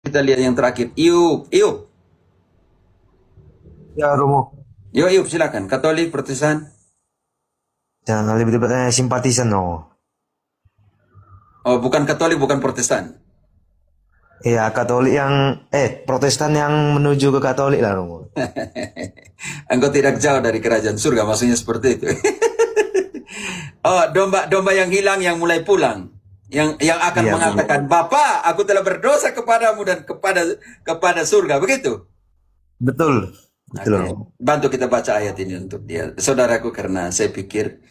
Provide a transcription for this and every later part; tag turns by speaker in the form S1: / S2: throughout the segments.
S1: Kita lihat yang terakhir. Iup, Iup.
S2: Ya, Romo.
S1: Iup, silakan. Katolik, Protestan.
S2: Jangan lebih tepatnya simpatisan, no.
S1: Oh, bukan Katolik, bukan Protestan.
S2: Iya, Katolik yang, Protestan yang menuju ke Katolik lah, Romo.
S1: Engkau tidak jauh dari kerajaan surga, maksudnya seperti itu. Oh, domba-domba yang hilang yang mulai pulang. Yang akan
S2: Iya, benar.
S1: mengatakan, Bapa, aku telah berdosa kepadamu dan kepada surga. Begitu.
S2: Betul. Betul,
S1: Oke,
S2: Romo.
S1: bantu kita baca ayat ini untuk dia. Saudaraku, karena saya pikir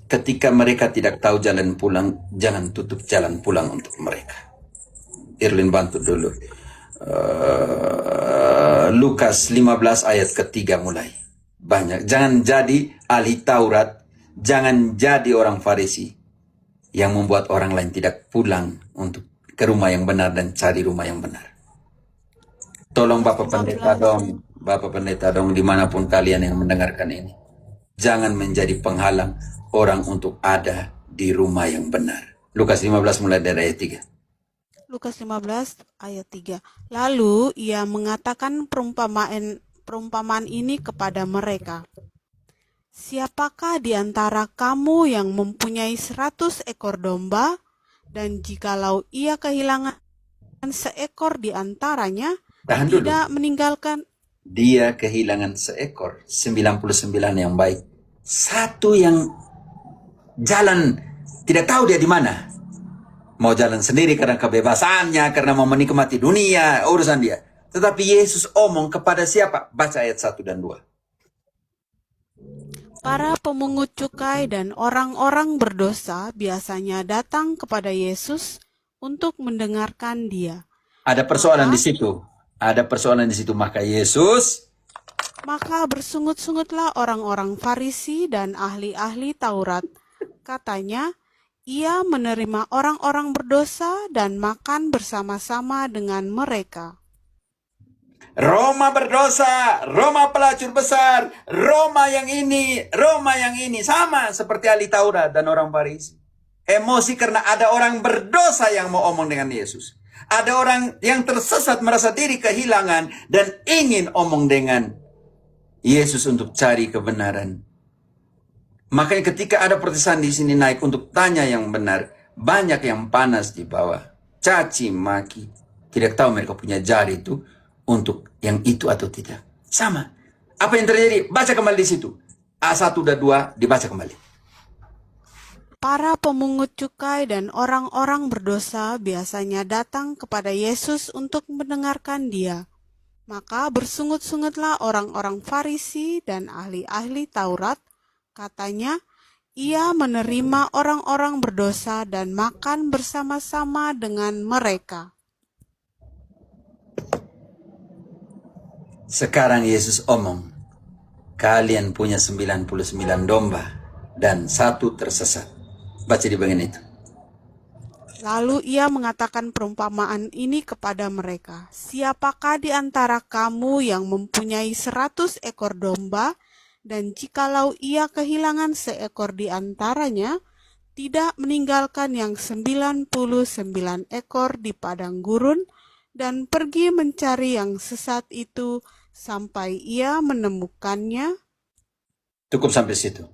S1: ketika mereka tidak tahu jalan pulang, jangan tutup jalan pulang untuk mereka. Irlin bantu dulu. Lukas 15 ayat ketiga mulai. Banyak. Jangan jadi ahli Taurat, jangan jadi orang Farisi yang membuat orang lain tidak pulang untuk ke rumah yang benar dan cari rumah yang benar. Tolong
S3: Lukas
S1: Bapak Pendeta
S3: 15.
S1: dong, Bapak Pendeta dong, dimanapun kalian yang mendengarkan ini. Jangan menjadi penghalang orang untuk ada di rumah yang benar. Lukas 15 mulai dari ayat 3.
S3: Lukas 15 ayat 3. Lalu ia mengatakan perumpamaan ini kepada mereka. Siapakah di antara kamu yang mempunyai 100 ekor domba, dan jikalau ia kehilangan seekor di antaranya,
S1: Tahan dulu.
S3: tidak meninggalkan.
S1: Dia kehilangan seekor, 99 yang baik. Satu yang jalan, tidak tahu dia di mana. Mau jalan sendiri karena kebebasannya, karena mau menikmati dunia, urusan dia. Tetapi Yesus omong kepada siapa? Baca ayat 1 dan 2.
S3: Para pemungut cukai dan orang-orang berdosa biasanya datang kepada Yesus untuk mendengarkan dia.
S1: Ada persoalan di situ. Ada persoalan di situ. Maka Yesus,
S3: Maka bersungut-sungutlah orang-orang Farisi dan ahli-ahli Taurat. Katanya, ia menerima orang-orang berdosa dan makan bersama-sama dengan mereka.
S1: Roma berdosa, Roma pelacur besar, Roma yang ini. Sama seperti ahli Taurat dan orang Farisi. Emosi karena ada orang berdosa yang mau omong dengan Yesus. Ada orang yang tersesat merasa diri kehilangan dan ingin omong dengan Yesus untuk cari kebenaran. Makanya ketika ada Protestan di sini naik untuk tanya yang benar, banyak yang panas di bawah. Caci maki. Tidak tahu mereka punya jari itu untuk yang itu atau tidak. Sama. Apa yang terjadi? Baca kembali di situ. A1 dan 2 dibaca kembali.
S3: Para pemungut cukai dan orang-orang berdosa biasanya datang kepada Yesus untuk mendengarkan dia. Maka bersungut-sungutlah orang-orang Farisi dan ahli-ahli Taurat. Katanya, ia menerima orang-orang berdosa dan makan bersama-sama dengan mereka.
S1: Sekarang Yesus omong, kalian punya 99 domba dan satu tersesat. Baca di bagian itu.
S3: Lalu ia mengatakan perumpamaan ini kepada mereka. Siapakah di antara kamu yang mempunyai 100 ekor domba, dan jikalau ia kehilangan seekor di antaranya, tidak meninggalkan yang 99 ekor di padang gurun, dan pergi mencari yang sesat itu sampai ia menemukannya?
S1: Cukup sampai situ.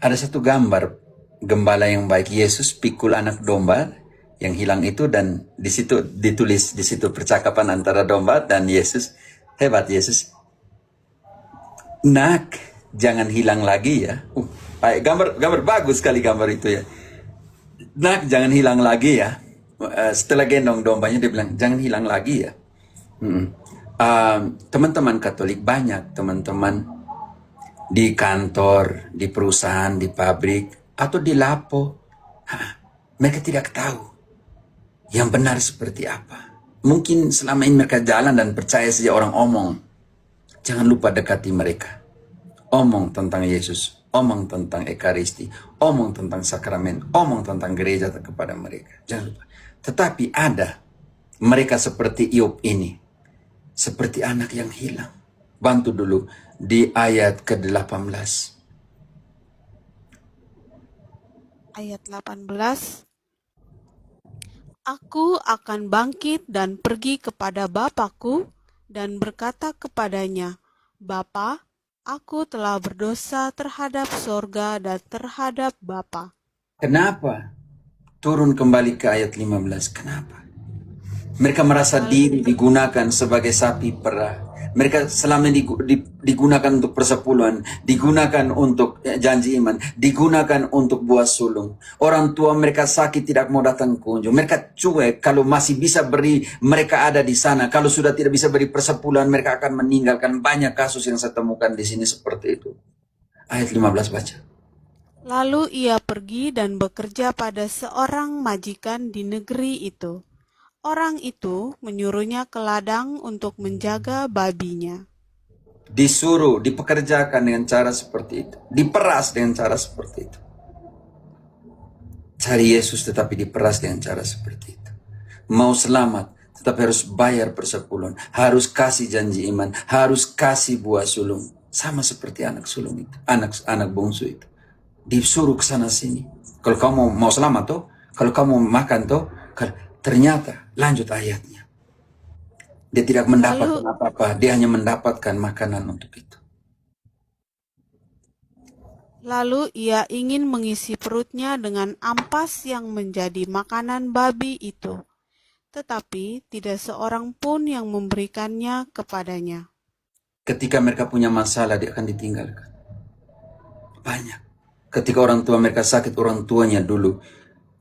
S1: Ada satu gambar gembala yang baik, Yesus pikul anak domba yang hilang itu, dan di situ ditulis di situ percakapan antara domba dan Yesus. Hebat Yesus. Nak, jangan hilang lagi ya. Gambar bagus sekali gambar itu ya. Nak, jangan hilang lagi ya. Setelah gendong dombanya dia bilang jangan hilang lagi ya. Teman-teman Katolik banyak, teman-teman di kantor, di perusahaan, di pabrik, atau di lapo. Mereka tidak tahu yang benar seperti apa. Mungkin selama ini mereka jalan dan percaya saja orang omong. Jangan lupa dekati mereka. Omong tentang Yesus, omong tentang Ekaristi, omong tentang sakramen, omong tentang gereja kepada mereka. Jangan lupa. Tetapi ada mereka seperti Iop ini, seperti anak yang hilang. Bantu dulu di ayat ke-18.
S3: Ayat 18. Aku akan bangkit dan pergi kepada Bapakku dan berkata kepadanya, Bapa, aku telah berdosa terhadap sorga dan terhadap Bapa.
S1: Kenapa? Turun kembali ke ayat 15. Kenapa? Mereka merasa diri digunakan sebagai sapi perah. Mereka selama ini digunakan untuk persepuluhan, digunakan untuk janji iman, digunakan untuk buah sulung. Orang tua mereka sakit tidak mau datang kunjung. Mereka cuek kalau masih bisa beri, mereka ada di sana. Kalau sudah tidak bisa beri persepuluhan, mereka akan meninggalkan. Banyak kasus yang saya temukan di sini seperti itu. Ayat 15 baca.
S3: Lalu ia pergi dan bekerja pada seorang majikan di negeri itu. Orang itu menyuruhnya ke ladang untuk menjaga babinya.
S1: Disuruh, dipekerjakan dengan cara seperti itu. Diperas dengan cara seperti itu. Cari Yesus tetapi diperas dengan cara seperti itu. Mau selamat tetapi harus bayar persepuluhan. Harus kasih janji iman. Harus kasih buah sulung. Sama seperti anak sulung itu. Anak bungsu itu. Disuruh ke sana sini. Kalau kamu mau selamat toh. Kalau kamu makan toh. Ternyata lanjut ayatnya. Dia tidak mendapatkan apa-apa. Dia hanya mendapatkan makanan untuk itu.
S3: Lalu ia ingin mengisi perutnya dengan ampas yang menjadi makanan babi itu. Tetapi tidak seorang pun yang memberikannya kepadanya.
S1: Ketika mereka punya masalah, dia akan ditinggalkan. Banyak. Ketika orang tua mereka sakit, orang tuanya dulu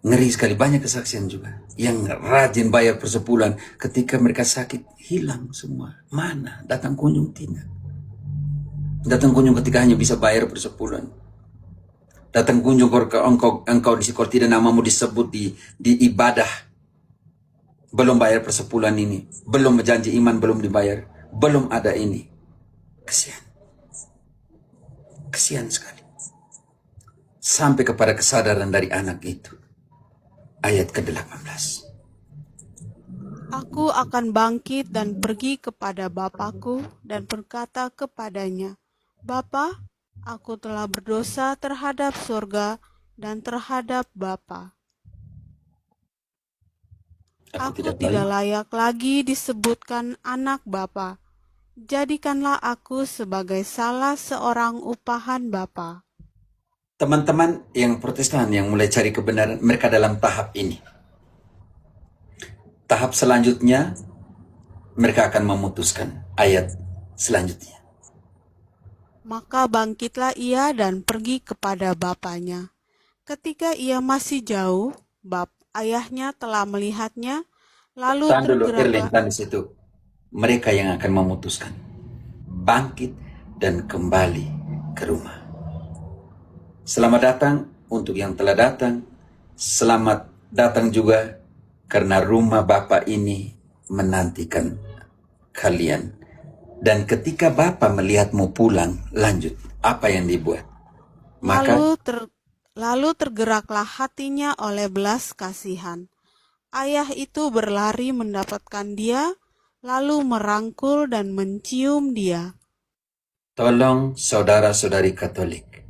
S1: ngeri sekali, banyak kesaksian juga. Yang rajin bayar persepuluhan, ketika mereka sakit, hilang semua. Mana? Datang kunjung tidak. Datang kunjung ketika hanya bisa bayar persepuluhan. Datang kunjung engkau di sekolah tidak namamu disebut di ibadah. Belum bayar persepuluhan ini. Belum janji iman, belum dibayar. Belum ada ini. Kesian. Kesian sekali. Sampai kepada kesadaran dari anak itu. Ayat ke-18.
S3: Aku akan bangkit dan pergi kepada Bapakku dan berkata kepadanya, Bapa, aku telah berdosa terhadap sorga dan terhadap Bapa. Aku tidak layak lagi disebutkan anak Bapa. Jadikanlah aku sebagai salah seorang upahan Bapa.
S1: Teman-teman yang Protestan yang mulai cari kebenaran, mereka dalam tahap ini. Tahap selanjutnya, mereka akan memutuskan ayat selanjutnya.
S3: Maka bangkitlah ia dan pergi kepada bapaknya. Ketika ia masih jauh, ayahnya telah melihatnya, lalu
S1: tergeraklah di situ. Mereka yang akan memutuskan. Bangkit dan kembali ke rumah. Selamat datang untuk yang telah datang. Selamat datang juga karena rumah Bapa ini menantikan kalian. Dan ketika Bapa melihatmu pulang, lanjut. Apa yang dibuat? Maka
S3: lalu tergeraklah hatinya oleh belas kasihan. Ayah itu berlari mendapatkan dia, lalu merangkul dan mencium dia.
S1: Tolong saudara-saudari Katolik,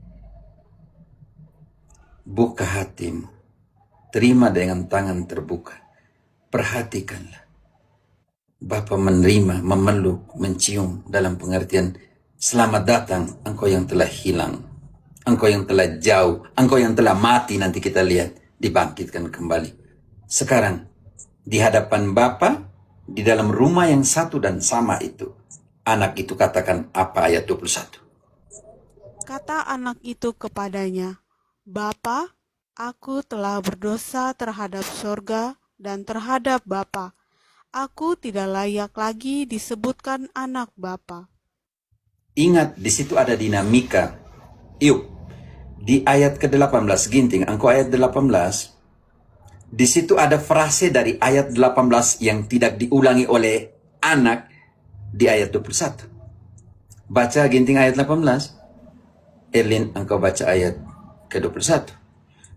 S1: buka hatimu, terima dengan tangan terbuka, perhatikanlah. Bapa menerima, memeluk, mencium dalam pengertian selamat datang engkau yang telah hilang, engkau yang telah jauh, engkau yang telah mati, nanti kita lihat dibangkitkan kembali. Sekarang di hadapan Bapa, di dalam rumah yang satu dan sama itu, anak itu katakan apa ayat 21?
S3: Kata anak itu kepadanya, Bapa, aku telah berdosa terhadap sorga dan terhadap Bapa. Aku tidak layak lagi disebutkan anak Bapa.
S1: Ingat, di situ ada dinamika. Yuk, di ayat ke-18, ginting, engkau ayat 18, di situ ada frase dari ayat 18 yang tidak diulangi oleh anak di ayat 21. Baca ginting ayat 18. Erlin, engkau baca ayat ke-21.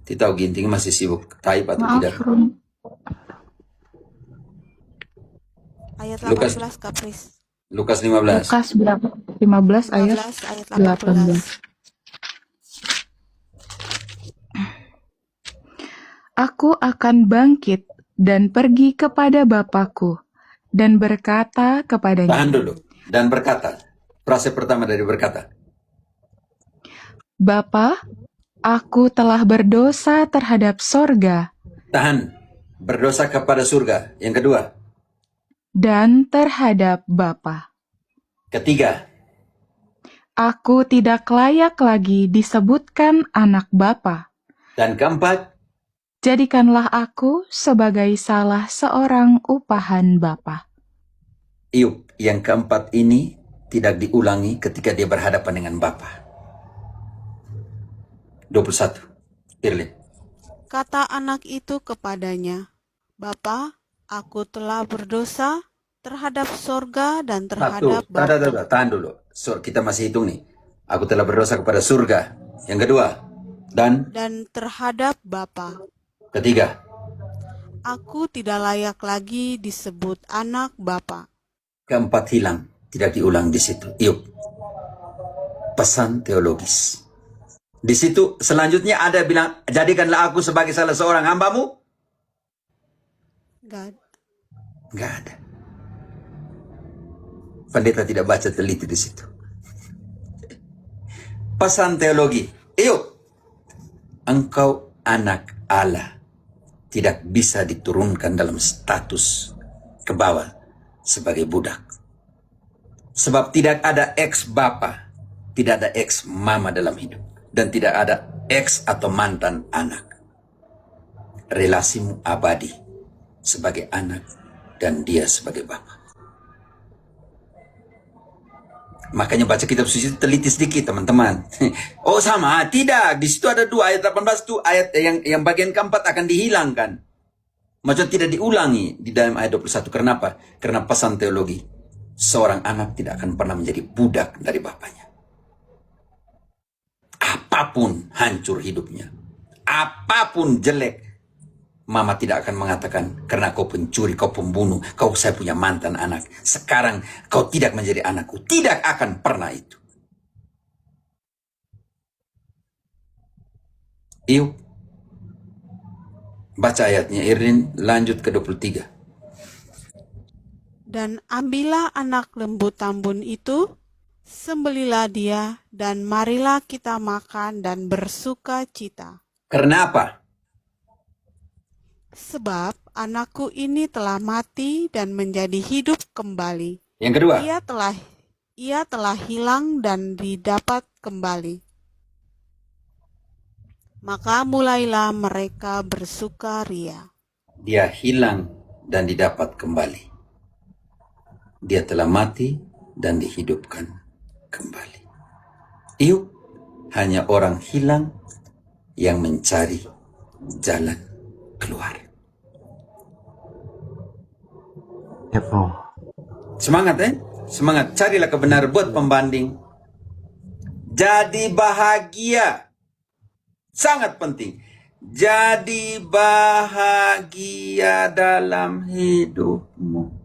S1: Tidak tahu ginting masih sibuk type atau tidak.
S3: Ayat 18, Kapris.
S1: Lukas 15.
S4: Lukas berapa? 15 ayat 18. Aku akan bangkit dan pergi kepada bapakku, dan berkata kepadanya,
S1: Tahan dulu. Dan berkata. Frase pertama dari berkata.
S4: Bapa, aku telah berdosa terhadap sorga
S1: Tahan. Berdosa kepada surga. Yang kedua.
S4: dan terhadap Bapa.
S1: Ketiga.
S4: Aku tidak layak lagi disebutkan anak Bapa.
S1: Dan keempat.
S4: Jadikanlah aku sebagai salah seorang upahan Bapa.
S1: Iup, yang keempat ini tidak diulangi ketika dia berhadapan dengan Bapa. 21. Irlin.
S3: Kata anak itu kepadanya, Bapa, aku telah berdosa terhadap sorga dan terhadap Bapa.
S1: Tahan dulu. Kita masih hitung nih. Aku telah berdosa kepada surga. Yang kedua. Dan
S3: terhadap Bapa.
S1: ketiga.
S3: Aku tidak layak lagi disebut anak Bapa.
S1: Keempat hilang. Tidak diulang di situ. Iup. Pesan teologis. Di situ selanjutnya ada bilang, jadikanlah aku sebagai salah seorang hambamu.
S3: Gak.
S1: Nggak ada. Pendeta tidak baca teliti di situ. Pesan teologi. Iup. Engkau anak Allah. Tidak bisa diturunkan dalam status ke bawah sebagai budak. Sebab tidak ada ex bapa, tidak ada ex mama dalam hidup. Dan tidak ada ex atau mantan anak. Relasimu abadi sebagai anak dan dia sebagai bapa. Makanya baca kitab suci teliti sedikit teman-teman. Oh sama, tidak. Di situ ada 2 ayat 18 itu ayat yang bagian keempat akan dihilangkan. Macam tidak diulangi di dalam ayat 21. Kenapa? Karena pesan teologi. Seorang anak tidak akan pernah menjadi budak dari bapaknya. Apapun hancur hidupnya. Apapun jelek. Mama tidak akan mengatakan, karena kau pencuri, kau pembunuh, saya punya mantan anak. Sekarang kau tidak menjadi anakku. Tidak akan pernah itu. Yuk. Baca ayatnya, Irlin, lanjut ke 23.
S3: Dan ambillah anak lembu tambun itu, sembelilah dia, dan marilah kita makan dan bersuka cita.
S1: Karena apa?
S3: Sebab anakku ini telah mati dan menjadi hidup kembali.
S1: Yang kedua.
S3: Ia telah hilang dan didapat kembali. Maka mulailah mereka bersukaria.
S1: Dia hilang dan didapat kembali. Dia telah mati dan dihidupkan kembali. Iup, hanya orang hilang yang mencari jalan keluar.
S2: Yep, oh.
S1: Semangat Semangat. Carilah kebenaran, buat pembanding. Jadi bahagia. Sangat penting. Jadi bahagia dalam hidupmu.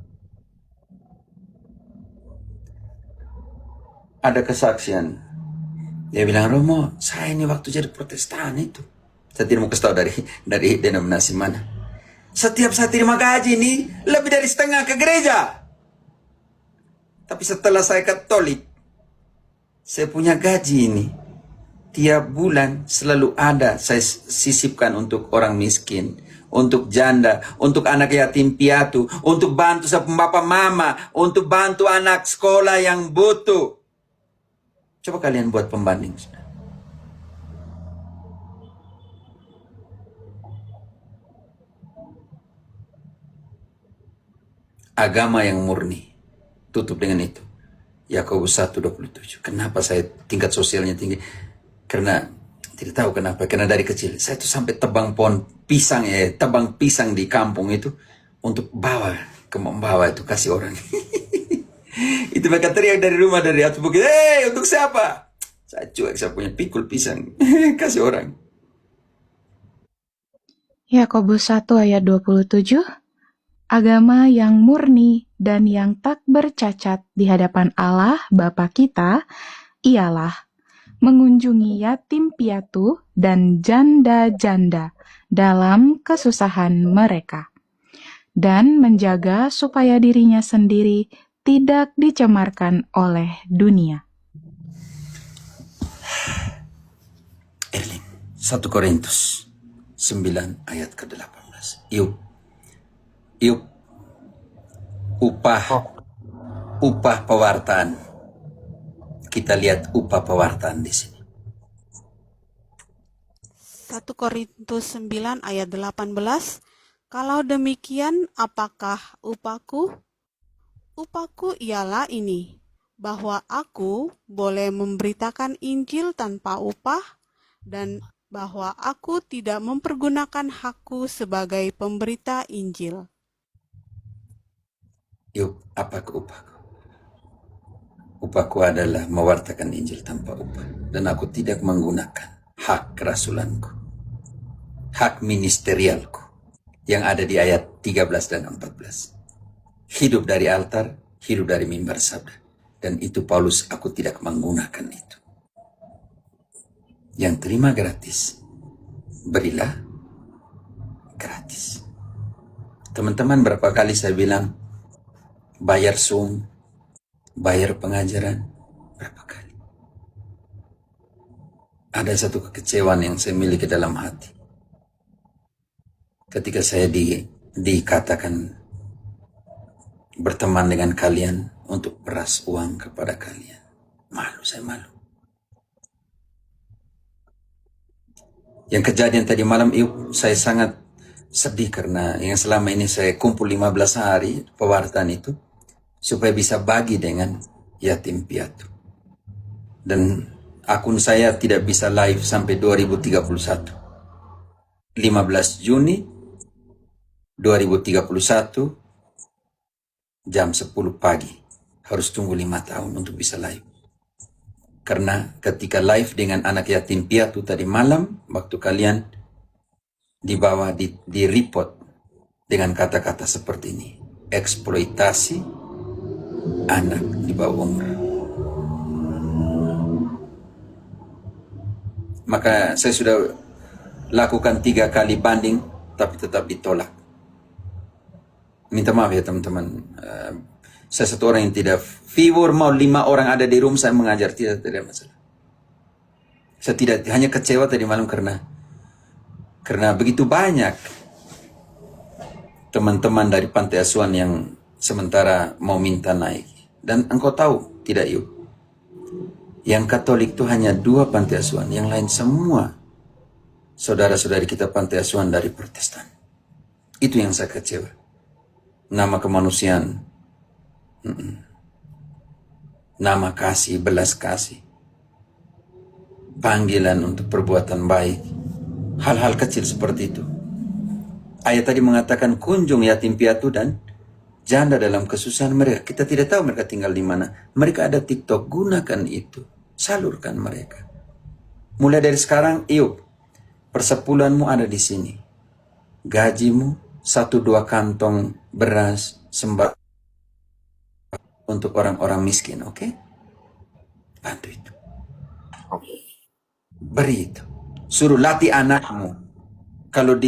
S1: Ada kesaksian. Dia bilang, Romo, saya ini waktu jadi Protestan itu. Saya tidak mau kasih tahu dari denominasi mana. Setiap saya terima gaji ini, lebih dari setengah ke gereja. Tapi setelah saya Katolik, saya punya gaji ini. Tiap bulan selalu ada saya sisipkan untuk orang miskin, untuk janda, untuk anak yatim piatu, untuk bantu bapak mama, untuk bantu anak sekolah yang butuh. Coba kalian buat pembanding. Agama yang murni. Tutup dengan itu. Yakobus 1:27. Kenapa saya tingkat sosialnya tinggi? Karena tidak tahu kenapa. Karena dari kecil saya tuh sampai tebang pohon pisang tebang pisang di kampung itu untuk membawa itu kasih orang. Itu mereka teriak dari rumah, dari atas bukit, untuk siapa? Saya cuek, saya punya pikul pisang. Kasih orang.
S4: Yakobus 1 ayat 27. Agama yang murni dan yang tak bercacat di hadapan Allah Bapa kita ialah mengunjungi yatim piatu dan janda-janda dalam kesusahan mereka, dan menjaga supaya dirinya sendiri tidak dicemarkan oleh dunia.
S1: Erlin, 1 Korintus 9 ayat ke-18. Yuk, upah pewartaan. Kita lihat upah pewartaan di sini.
S3: 1 Korintus 9 ayat 18. Kalau demikian, apakah upahku? Upahku ialah ini, bahwa aku boleh memberitakan Injil tanpa upah, dan bahwa aku tidak mempergunakan hakku sebagai pemberita Injil.
S1: Yuk, apa ke upahku? Upahku adalah mewartakan Injil tanpa upah. Dan aku tidak menggunakan hak kerasulanku, hak ministerialku, yang ada di ayat 13 dan 14. Hidup dari altar, hidup dari mimbar sabda. Dan itu Paulus, aku tidak menggunakan itu. Yang terima gratis, berilah gratis. Teman-teman, berapa kali saya bilang, bayar Zoom, bayar pengajaran, berapa kali? Ada satu kekecewaan yang saya miliki dalam hati. Ketika saya dikatakan berteman dengan kalian untuk peras uang kepada kalian. Malu, saya malu. Yang kejadian tadi malam, saya sangat sedih karena yang selama ini saya kumpul 15 hari pewartaan itu supaya bisa bagi dengan yatim piatu. Dan akun saya tidak bisa live sampai 2031. 15 Juni 2031 jam 10 pagi. Harus tunggu 5 tahun untuk bisa live. Karena ketika live dengan anak yatim piatu tadi malam, waktu kalian dibawa di report dengan kata-kata seperti ini. Eksploitasi anak di bawah umur. Maka saya sudah lakukan 3 kali banding, tapi tetap ditolak. Minta maaf ya teman-teman. Saya satu orang yang tidak viewer, mau 5 orang ada di room saya mengajar, tidak masalah. Saya tidak, hanya kecewa tadi malam karena begitu banyak teman-teman dari pantai asuhan yang sementara mau minta naik. Dan engkau tahu tidak yuk, yang Katolik itu hanya 2 pantai asuhan, yang lain semua saudara-saudari kita pantai asuhan dari Protestan. Itu yang saya kecewa. Nama kemanusiaan, nama kasih, belas kasih, panggilan untuk perbuatan baik, hal-hal kecil seperti itu. Ayat tadi mengatakan kunjung yatim piatu dan janda dalam kesusahan mereka. Kita tidak tahu mereka tinggal di mana. Mereka ada TikTok, gunakan itu, salurkan mereka. Mulai dari sekarang, persepulanmu ada di sini. Gajimu 1-2 kantong beras sembako untuk orang-orang miskin, oke? Bantu itu. Beri itu. Suruh latih anakmu. Kalau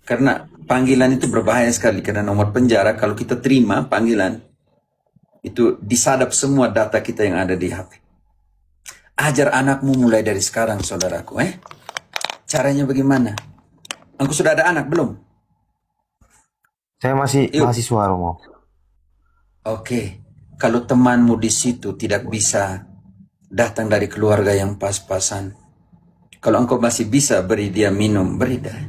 S1: karena panggilan itu berbahaya sekali, karena nomor penjara kalau kita terima panggilan itu disadap semua data kita yang ada di HP. Ajar anakmu mulai dari sekarang, saudaraku. Caranya bagaimana? Engkau sudah ada anak belum?
S2: Saya masih mahasiswa, Romo.
S1: Oke. Kalau temanmu di situ tidak bisa datang dari keluarga yang pas-pasan, kalau engkau masih bisa beri dia minum, beri dah.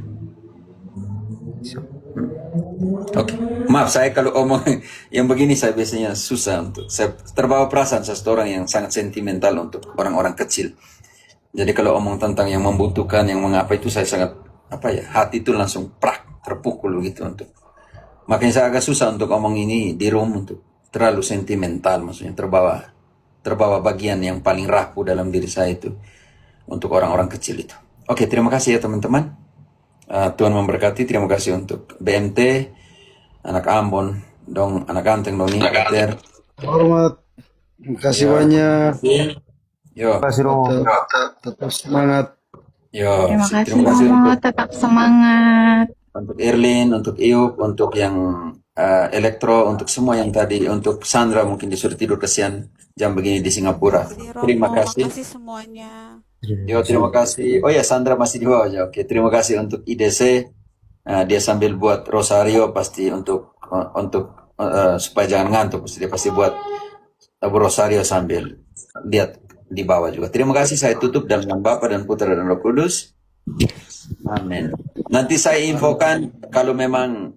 S1: Oke. Maaf, saya kalau omong yang begini saya biasanya susah untuk, saya terbawa perasaan, saya seorang yang sangat sentimental untuk orang-orang kecil. Jadi kalau omong tentang yang membutuhkan, yang mengapa itu saya sangat, hati itu langsung terpukul gitu untuk. Makanya saya agak susah untuk omong ini di room, untuk terlalu sentimental, maksudnya terbawa bagian yang paling rapuh dalam diri saya itu untuk orang-orang kecil itu. Oke, terima kasih ya teman-teman. Tuhan memberkati. Terima kasih untuk BMT, anak Ambon, anak Anteng, Doni, Peter.
S5: Hormat, terima kasih banyak.
S1: Yo,
S2: Terima kasih Romo.
S5: Tetap semangat.
S1: yo.
S4: Terima kasih
S1: Terima kasih
S4: Romo,
S1: untuk
S4: tetap semangat.
S1: Erlin, untuk Iup, untuk yang Elektro, untuk semua yang tadi, untuk Sandra mungkin disuruh tidur kesian jam begini di Singapura.
S3: Makasih
S1: Terima
S3: Romo,
S1: kasih.
S3: makasih semuanya.
S1: Yo, terima kasih. Oh ya, Sandra masih di bawah aja. Oke, terima kasih untuk IDC. Dia sambil buat rosario pasti untuk supaya jangan ngantuk. Dia pasti buat rosario sambil lihat di bawah juga. Terima kasih. Saya tutup dalam nama Bapa dan Putra dan Roh Kudus. Amin. Nanti saya infokan kalau memang